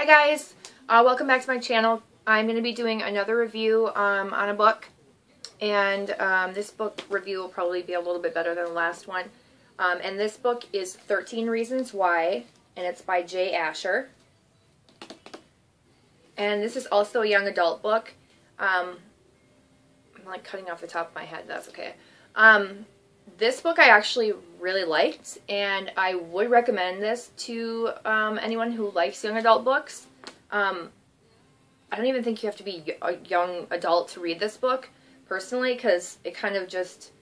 Hi guys, welcome back to my channel. I'm going to be doing another review on a book, and this book review will probably be a little bit better than the last one. And this book is 13 Reasons Why, and it's by Jay Asher. And this is also a young adult book. I'm like cutting off the top of my head, that's okay. This book I actually really liked, and I would recommend this to anyone who likes young adult books. I don't even think you have to be a young adult to read this book, personally, because it kind of just,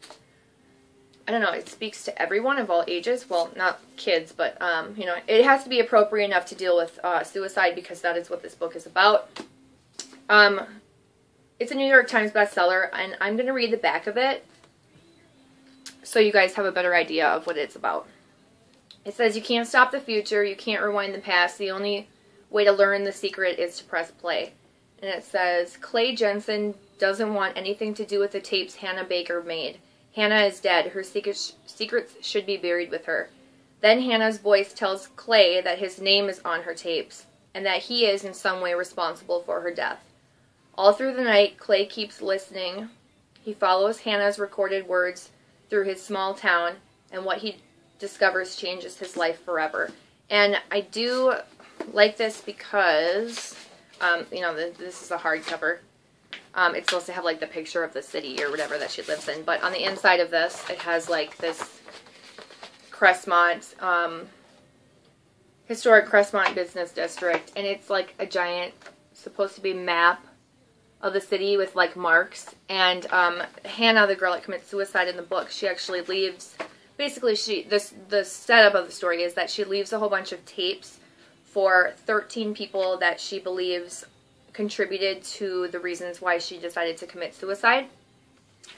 I don't know, it speaks to everyone of all ages. Well, not kids, but, you know, it has to be appropriate enough to deal with suicide, because that is what this book is about. It's a New York Times bestseller, and I'm going to read the back of it so you guys have a better idea of what it's about. It says, "You can't stop the future, you can't rewind the past, the only way to learn the secret is to press play." And it says, "Clay Jensen doesn't want anything to do with the tapes Hannah Baker made. Hannah is dead, her secrets should be buried with her. Then Hannah's voice tells Clay that his name is on her tapes, and that he is in some way responsible for her death. All through the night, Clay keeps listening. He follows Hannah's recorded words through his small town, and what he discovers changes his life forever." And I do like this because, you know, this is a hardcover. It's supposed to have, like, the picture of the city or whatever that she lives in. But on the inside of this, it has, like, this Crestmont, historic Crestmont business district. And it's, like, a giant, supposed to be map of the city with, like, marks. And Hannah, the girl that commits suicide in the book, she actually leaves, basically the setup of the story is that she leaves a whole bunch of tapes for 13 people that she believes contributed to the reasons why she decided to commit suicide.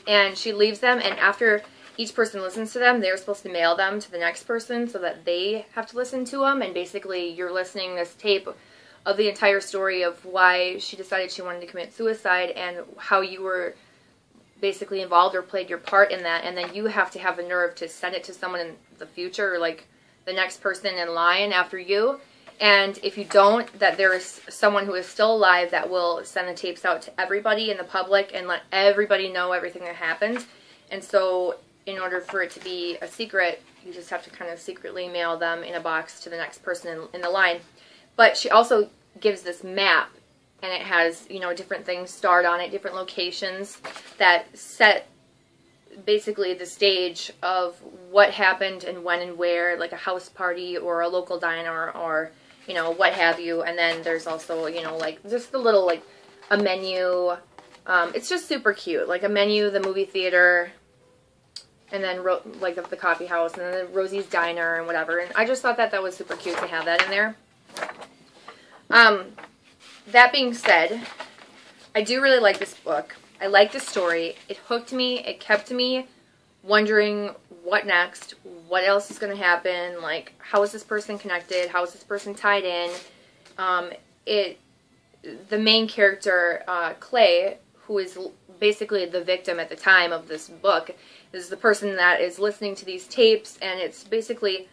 And she leaves them, and after each person listens to them, they're supposed to mail them to the next person so that they have to listen to them. And basically you're listening this tape of the entire story of why she decided she wanted to commit suicide and how you were basically involved or played your part in that. And then you have to have the nerve to send it to someone in the future, or like the next person in line after you. And if you don't, that there is someone who is still alive that will send the tapes out to everybody in the public and let everybody know everything that happened. And so in order for it to be a secret, you just have to kind of secretly mail them in a box to the next person in the line. But she also gives this map, and it has, you know, different things starred on it, different locations that set basically the stage of what happened and when and where, like a house party or a local diner or, you know, what have you. And then there's also, you know, like just the little, like a menu. It's just super cute, like a menu, the movie theater, and then like the coffee house, and then Rosie's Diner and whatever. And I just thought that that was super cute to have that in there. That being said, I do really like this book. I like the story. It hooked me. It kept me wondering what next, what else is going to happen, like how is this person connected, how is this person tied in. The main character, Clay, who is basically the victim at the time of this book, is the person that is listening to these tapes, and it's basically,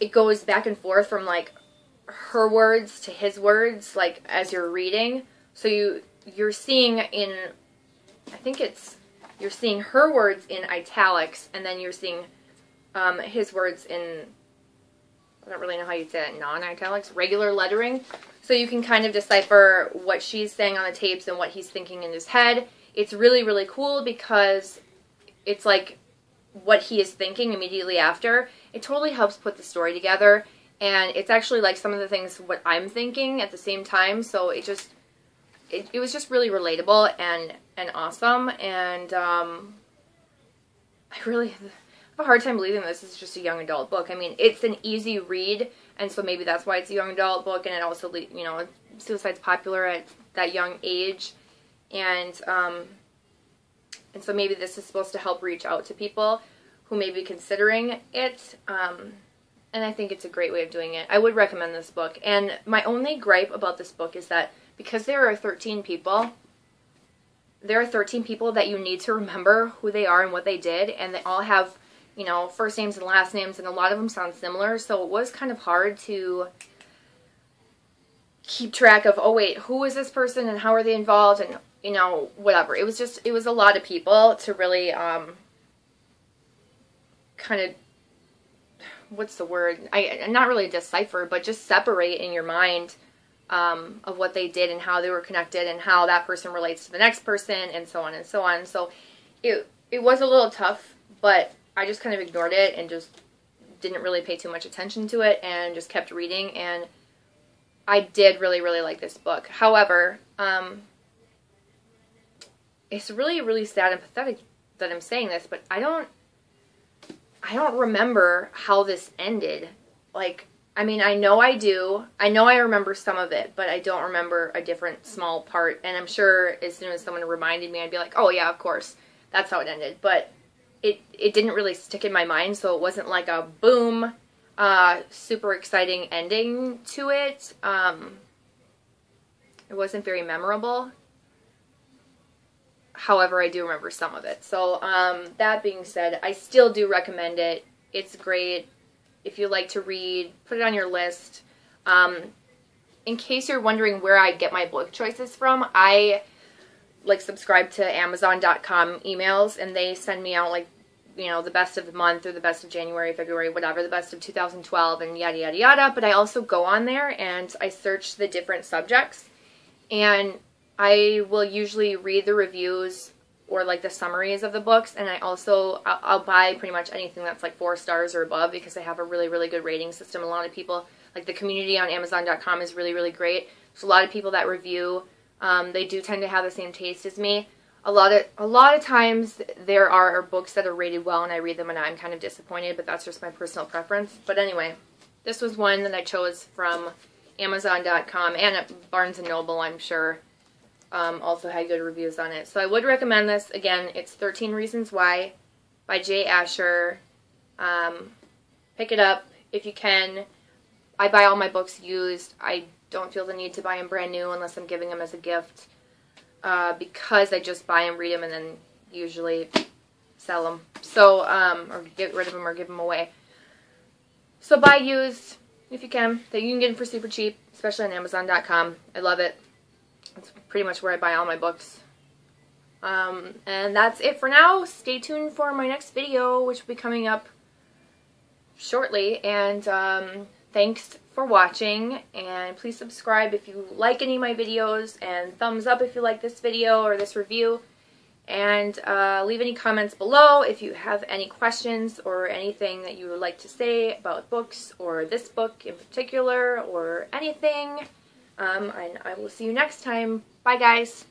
it goes back and forth from like her words to his words, like as you're reading. So you're seeing in, I think you're seeing her words in italics, and then you're seeing his words in, I don't really know how you'd say it, non-italics, regular lettering. So you can kind of decipher what she's saying on the tapes and what he's thinking in his head. It's really, really cool because it's like what he is thinking immediately after. It totally helps put the story together. And it's actually like some of the things what I'm thinking at the same time. So it was just really relatable and awesome. And I really have a hard time believing this is just a young adult book. I mean, it's an easy read, and so maybe that's why it's a young adult book. And it also, you know, suicide's popular at that young age, and so maybe this is supposed to help reach out to people who may be considering it. And I think it's a great way of doing it. I would recommend this book. And my only gripe about this book is that because there are 13 people, that you need to remember who they are and what they did, and they all have, you know, first names and last names, and a lot of them sound similar, so it was kind of hard to keep track of, oh wait, who is this person and how are they involved, and you know, whatever. It was a lot of people to really kind of, what's the word? Not really decipher, but just separate in your mind of what they did and how they were connected and how that person relates to the next person and so on and so on. So it was a little tough, but I just kind of ignored it and just didn't really pay too much attention to it and just kept reading, and I did really, really like this book. However, it's really, really sad and pathetic that I'm saying this, but I don't remember how this ended. Like, I mean, I know I do. I know I remember some of it, but I don't remember a different small part. And I'm sure as soon as someone reminded me, I'd be like, oh yeah, of course, that's how it ended. But it didn't really stick in my mind, so it wasn't like a boom, super exciting ending to it. It wasn't very memorable. However, I do remember some of it. So, that being said, I still do recommend it. It's great. If you like to read, put it on your list. In case you're wondering where I get my book choices from, I subscribe to Amazon.com emails, and they send me out the best of the month or the best of January, February, whatever, the best of 2012 and yada, yada, yada. But I also go on there and I search the different subjects, and I will usually read the reviews or the summaries of the books, and I'll buy pretty much anything that's 4 stars or above because they have a really, really good rating system. A lot of people, the community on Amazon.com is really, really great. There's a lot of people that review. They do tend to have the same taste as me. A lot of times there are books that are rated well and I read them and I'm kind of disappointed, but that's just my personal preference. But anyway, this was one that I chose from Amazon.com, and at Barnes & Noble, I'm sure, also had good reviews on it. So I would recommend this. Again, it's 13 Reasons Why by Jay Asher. Pick it up if you can. I buy all my books used. I don't feel the need to buy them brand new unless I'm giving them as a gift, because I just buy them, read them, and then usually sell them. So, or get rid of them or give them away. So buy used if you can. You can get them for super cheap, especially on Amazon.com. I love it. It's pretty much where I buy all my books. And that's it for now. Stay tuned for my next video, which will be coming up shortly. And thanks for watching. And please subscribe if you like any of my videos. And thumbs up if you like this video or this review. And leave any comments below if you have any questions or anything that you would like to say about books or this book in particular or anything. And I will see you next time. Bye, guys.